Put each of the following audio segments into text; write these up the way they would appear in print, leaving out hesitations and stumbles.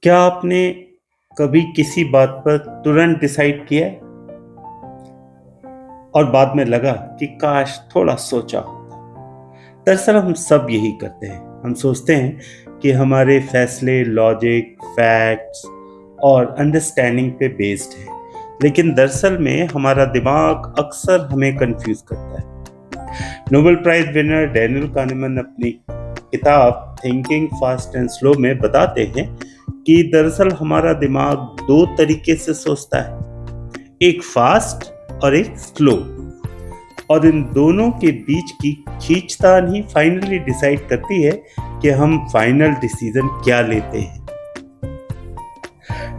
क्या आपने कभी किसी बात पर तुरंत डिसाइड किया है और बाद में लगा कि काश थोड़ा सोचा होता? दरअसल हम सब यही करते हैं। हम सोचते हैं कि हमारे फैसले लॉजिक, फैक्ट्स और अंडरस्टैंडिंग पे बेस्ड है, लेकिन दरअसल में हमारा दिमाग अक्सर हमें कंफ्यूज करता है। Nobel prize winner Daniel kahneman अपनी किताब थिंकिंग फास्ट एंड स्लो में बताते हैं कि दरअसल हमारा दिमाग दो तरीके से सोचता है, एक फास्ट और एक स्लो, और इन दोनों के बीच की खींचतान ही फाइनली डिसाइड करती है कि हम फाइनल डिसीजन क्या लेते हैं।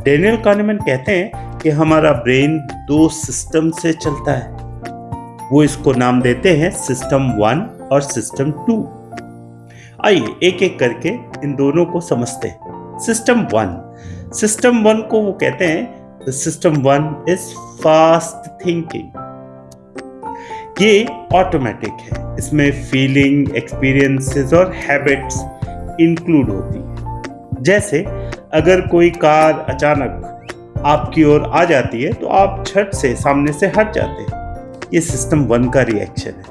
डैनियल kahneman कहते हैं कि हमारा ब्रेन दो सिस्टम से चलता है। वो इसको नाम देते हैं सिस्टम 1 और सिस्टम 2। आइए एक एक करके इन दोनों को समझते हैं। सिस्टम 1 को वो कहते हैं सिस्टम 1 इज फास्ट थिंकिंग। ये ऑटोमेटिक है, इसमें फीलिंग, एक्सपीरियंसेस और हैबिट्स इंक्लूड होती है। जैसे अगर कोई कार अचानक आपकी ओर आ जाती है तो आप झट से सामने से हट जाते हैं। ये सिस्टम 1 का रिएक्शन है,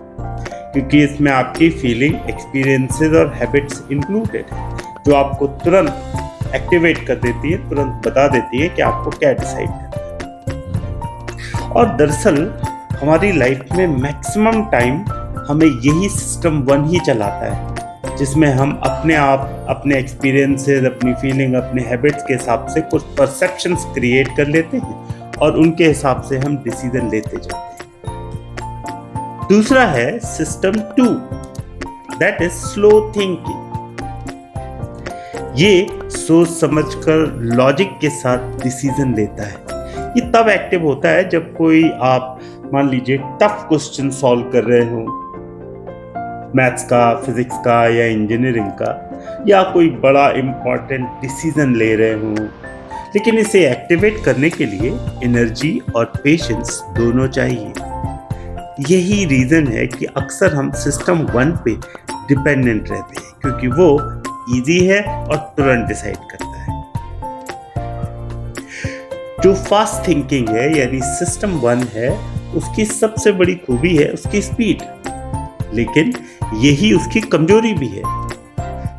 क्योंकि इसमें आपकी फीलिंग, एक्सपीरियंसेस और हैबिट्स इंक्लूडेड है, जो आपको तुरंत एक्टिवेट कर देती है, तुरंत बता देती है कि आपको क्या डिसाइड करना है। और दरअसल हमारी लाइफ में मैक्सिमम टाइम हमें यही सिस्टम 1 ही चलाता है, जिसमें हम अपने आप, अपने एक्सपीरियंसेस, अपनी फीलिंग, अपने हैबिट्स के हिसाब से कुछ परसेप्शंस क्रिएट कर लेते हैं और उनके हिसाब से हम डिसीजन लेते जाते हैं। दूसरा है system 2, that is slow thinking. ये सोच समझकर लॉजिक के साथ डिसीजन लेता है। ये तब एक्टिव होता है जब कोई आप मान लीजिए टफ क्वेश्चन सॉल्व कर रहे हो, मैथ्स का, फिजिक्स का या इंजीनियरिंग का, या कोई बड़ा इंपॉर्टेंट डिसीजन ले रहे हो, लेकिन इसे एक्टिवेट करने के लिए एनर्जी और पेशेंस दोनों चाहिए। यही रीजन है कि अक्सर हम सिस्टम 1 पे डिपेंडेंट रहते हैं, क्योंकि वो इजी है और तुरंत डिसाइड करता है। जो फास्ट थिंकिंग है यानी सिस्टम 1 है, उसकी सबसे बड़ी खूबी है उसकी स्पीड, लेकिन यही उसकी कमजोरी भी है।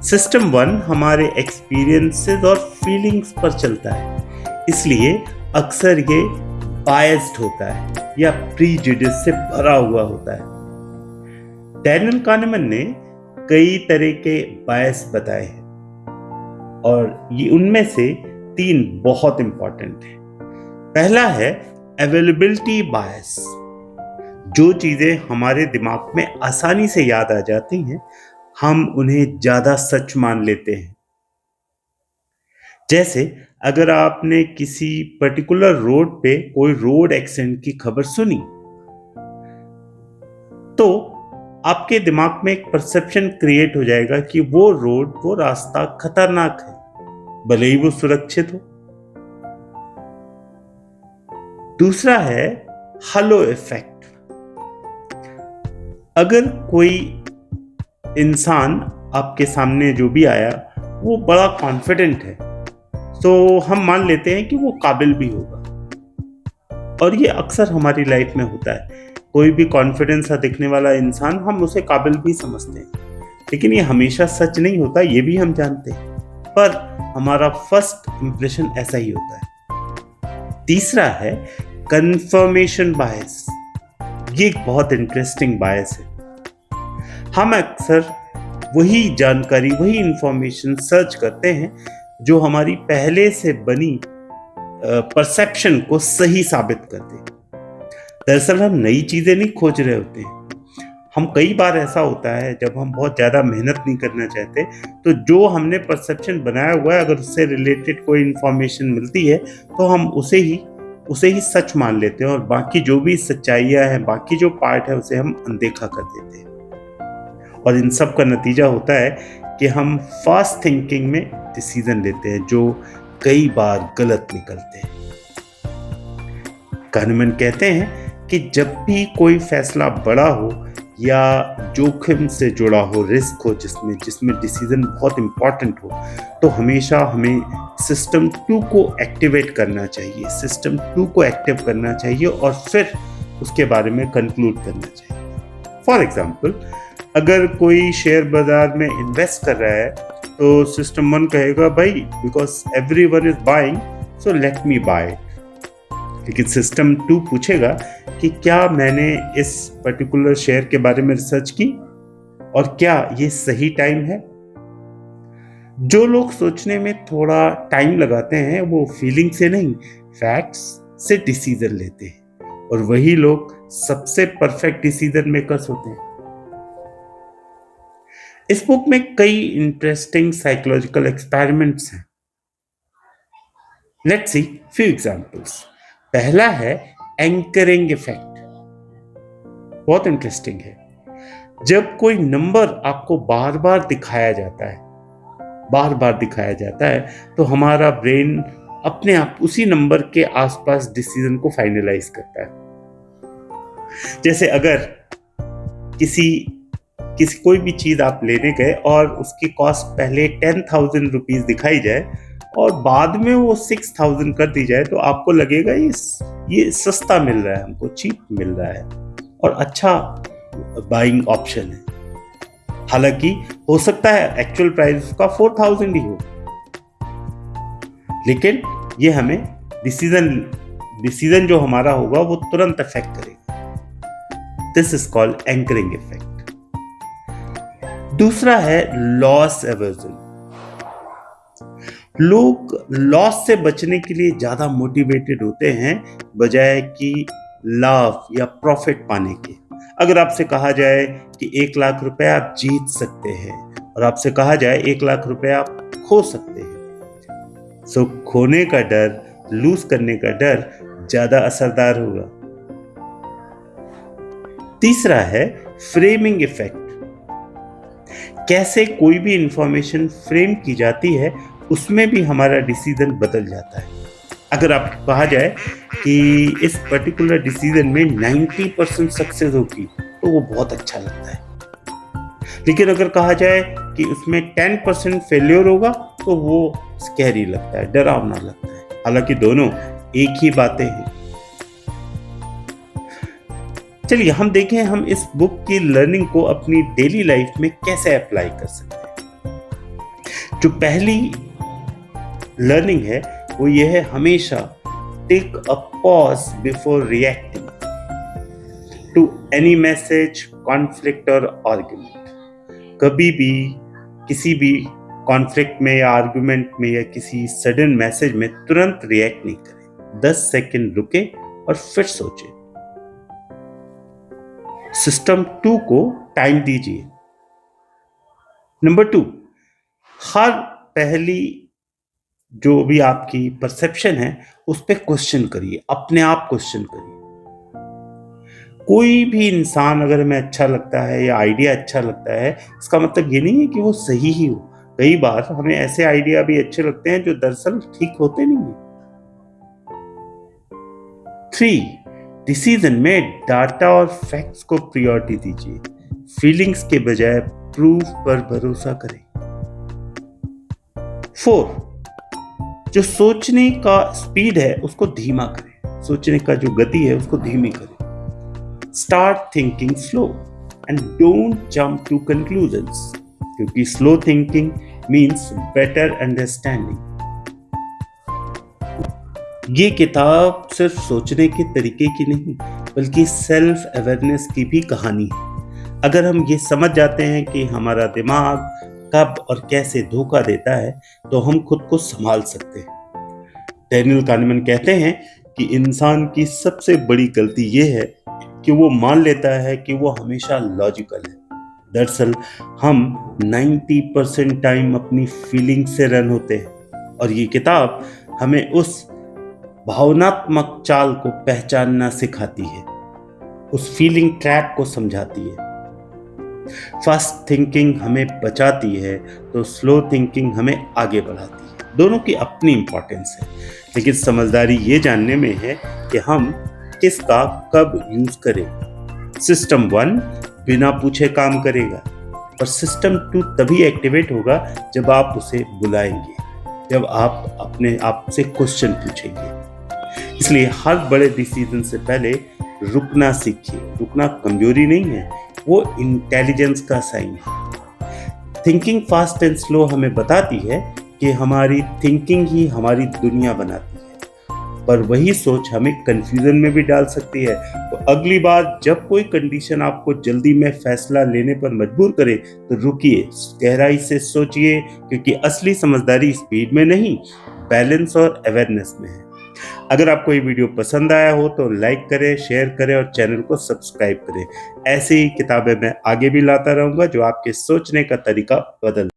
सिस्टम 1 हमारे एक्सपीरियंसेस और फीलिंग्स पर चलता है, इसलिए अक्सर ये बायस्ड होता है या प्रीजुडिस से भरा हुआ होता है। डैनियल kahneman ने कई तरह के बायस बताए हैं, और ये उनमें से 3 बहुत इंपॉर्टेंट हैं। पहला है अवेलेबिलिटी बायस। जो चीजें हमारे दिमाग में आसानी से याद आ जाती हैं, हम उन्हें ज्यादा सच मान लेते हैं। जैसे अगर आपने किसी पर्टिकुलर रोड पे कोई रोड एक्सीडेंट की खबर सुनी, तो आपके दिमाग में एक परसेप्शन क्रिएट हो जाएगा कि वो रोड, वो रास्ता खतरनाक है, भले ही वो सुरक्षित हो। दूसरा है हलो इफेक्ट। अगर कोई इंसान आपके सामने जो भी आया वो बड़ा कॉन्फिडेंट है, तो हम मान लेते हैं कि वो काबिल भी होगा। और ये अक्सर हमारी लाइफ में होता है। कोई भी कॉन्फिडेंस सा दिखने वाला इंसान, हम उसे काबिल भी समझते हैं, लेकिन ये हमेशा सच नहीं होता, ये भी हम जानते हैं, पर हमारा फर्स्ट इंप्रेशन ऐसा ही होता है। तीसरा है कंफर्मेशन बायस। ये एक बहुत इंटरेस्टिंग बायस है। हम अक्सर वही जानकारी, वही इंफॉर्मेशन सर्च करते हैं जो हमारी पहले से बनी परसेप्शन को सही साबित करते हैं। दरअसल हम नई चीजें नहीं खोज रहे होते हैं। हम कई बार ऐसा होता है जब हम बहुत ज्यादा मेहनत नहीं करना चाहते, तो जो हमने परसेप्शन बनाया हुआ है, अगर उससे रिलेटेड कोई इंफॉर्मेशन मिलती है तो हम उसे ही सच मान लेते हैं, और बाकी जो भी सच्चाइयाँ हैं, बाकी जो पार्ट है, उसे हम अनदेखा कर देते हैं। और इन सब का नतीजा होता है कि हम फास्ट थिंकिंग में डिसीजन लेते हैं जो कई बार गलत निकलते हैं। kahneman कहते हैं कि जब भी कोई फैसला बड़ा हो या जोखिम से जुड़ा हो, रिस्क हो, जिसमें डिसीजन बहुत इम्पॉर्टेंट हो, तो हमेशा हमें सिस्टम 2 को एक्टिवेट करना चाहिए, सिस्टम 2 को एक्टिव करना चाहिए और फिर उसके बारे में कंक्लूड करना चाहिए। फॉर एग्जाम्पल, अगर कोई शेयर बाजार में इन्वेस्ट कर रहा है तो सिस्टम 1 कहेगा भाई because everyone is buying so let me buy it. लेकिन सिस्टम 2 पूछेगा कि क्या मैंने इस पर्टिकुलर शेयर के बारे में रिसर्च की और क्या ये सही टाइम है। जो लोग सोचने में थोड़ा टाइम लगाते हैं वो फीलिंग से नहीं, फैक्ट्स से डिसीजन लेते हैं, और वही लोग सबसे परफेक्ट डिसीजन मेकर्स होते हैं। इस बुक में कई इंटरेस्टिंग साइकोलॉजिकल एक्सपेरिमेंट्स हैं। Let's see few examples. पहला है एंकरिंग इफेक्ट, बहुत इंटरेस्टिंग है। जब कोई नंबर आपको बार बार दिखाया जाता है तो हमारा ब्रेन अपने आप उसी नंबर के आसपास डिसीजन को फाइनलाइज करता है। जैसे अगर किसी कोई भी चीज आप लेने गए और उसकी कॉस्ट पहले 10,000 रुपीज दिखाई जाए और बाद में वो 6,000 कर दी जाए तो आपको लगेगा ये सस्ता मिल रहा है, हमको चीप मिल रहा है और अच्छा बाइंग ऑप्शन है। हालांकि हो सकता है एक्चुअल प्राइस उसका 4,000 ही हो, लेकिन ये हमें डिसीजन जो हमारा होगा वो तुरंत अफेक्ट करेगा। This is called anchoring effect. दूसरा है लॉस एवर्जन। लोग लॉस से बचने के लिए ज्यादा मोटिवेटेड होते हैं बजाय कि लाभ या प्रॉफिट पाने के। अगर आपसे कहा जाए कि 1 लाख रुपए आप जीत सकते हैं और आपसे कहा जाए 1 लाख रुपए आप खो सकते हैं, सो खोने का डर, लूज करने का डर ज्यादा असरदार होगा। तीसरा है फ्रेमिंग इफेक्ट। कैसे कोई भी इंफॉर्मेशन फ्रेम की जाती है उसमें भी हमारा डिसीजन बदल जाता है। अगर आपको कहा जाए कि इस पर्टिकुलर डिसीजन में 90% सक्सेस होगी तो वो बहुत अच्छा लगता है, लेकिन अगर कहा जाए कि उसमें 10% फेल्योर होगा तो वो स्कैरी लगता है, डरावना लगता है। हालांकि दोनों एक ही बातें हैं। चलिए हम देखें हम इस बुक की लर्निंग को अपनी डेली लाइफ में कैसे अप्लाई कर सकते हैं। जो पहली लर्निंग है वो ये है, हमेशा take a pause before reacting to any message, conflict और आर्ग्यूमेंट। कभी भी किसी भी कॉन्फ्लिक्ट में या आर्ग्यूमेंट में या किसी सडन मैसेज में तुरंत रिएक्ट नहीं करें। 10 सेकंड रुके और फिर सोचें। सिस्टम 2 को टाइम दीजिए। नंबर 2, हर पहली जो भी आपकी परसेप्शन है उस पर क्वेश्चन करिए, अपने आप क्वेश्चन करिए। कोई भी इंसान अगर हमें अच्छा लगता है या आइडिया अच्छा लगता है, इसका मतलब ये नहीं है कि वो सही ही हो। कई बार हमें ऐसे आइडिया भी अच्छे लगते हैं जो दरअसल ठीक होते नहीं है। 3, डिसीजन में डाटा और फैक्ट्स को प्रायोरिटी दीजिए। फीलिंग्स के बजाय प्रूफ पर भरोसा करें। 4, जो सोचने का स्पीड है उसको धीमा करें, सोचने का जो गति है उसको धीमी करें। Start thinking slow and don't jump to conclusions, क्योंकि slow thinking means better understanding. ये किताब सिर्फ सोचने के तरीके की नहीं बल्कि सेल्फ अवेयरनेस की भी कहानी है। अगर हम ये समझ जाते हैं कि हमारा दिमाग कब और कैसे धोखा देता है तो हम खुद को संभाल सकते हैं। डैनियल काहनेमैन कहते हैं कि इंसान की सबसे बड़ी गलती ये है कि वो मान लेता है कि वो हमेशा लॉजिकल है। दरअसल हम 90% टाइम अपनी फीलिंग से रन होते हैं और ये किताब हमें उस भावनात्मक चाल को पहचानना सिखाती है, उस फीलिंग ट्रैप को समझाती है। फास्ट थिंकिंग हमें बचाती है तो स्लो थिंकिंग हमें आगे बढ़ाती है। दोनों की अपनी इंपॉर्टेंस है, लेकिन समझदारी ये जानने में है कि हम किसका कब यूज करें। सिस्टम 1 बिना पूछे काम करेगा। और सिस्टम 2 तभी एक्टिवेट होगा जब आप उसे बुलाएंगे, जब आप अपने आप से क्वेश्चन पूछेंगे। इसलिए हर बड़े डिसीजन से पहले रुकना सीखिए। रुकना कमजोरी नहीं है, वो इंटेलिजेंस का साइन है। थिंकिंग फास्ट एंड स्लो हमें बताती है कि हमारी थिंकिंग ही हमारी दुनिया बनाती है, पर वही सोच हमें कंफ्यूजन में भी डाल सकती है। तो अगली बार जब कोई कंडीशन आपको जल्दी में फैसला लेने पर मजबूर करे तो रुकिए, गहराई से सोचिए, क्योंकि असली समझदारी स्पीड में नहीं, बैलेंस और अवेयरनेस में है। अगर आपको ये वीडियो पसंद आया हो तो लाइक करें, शेयर करें और चैनल को सब्सक्राइब करें। ऐसी ही किताबें मैं आगे भी लाता रहूंगा जो आपके सोचने का तरीका बदल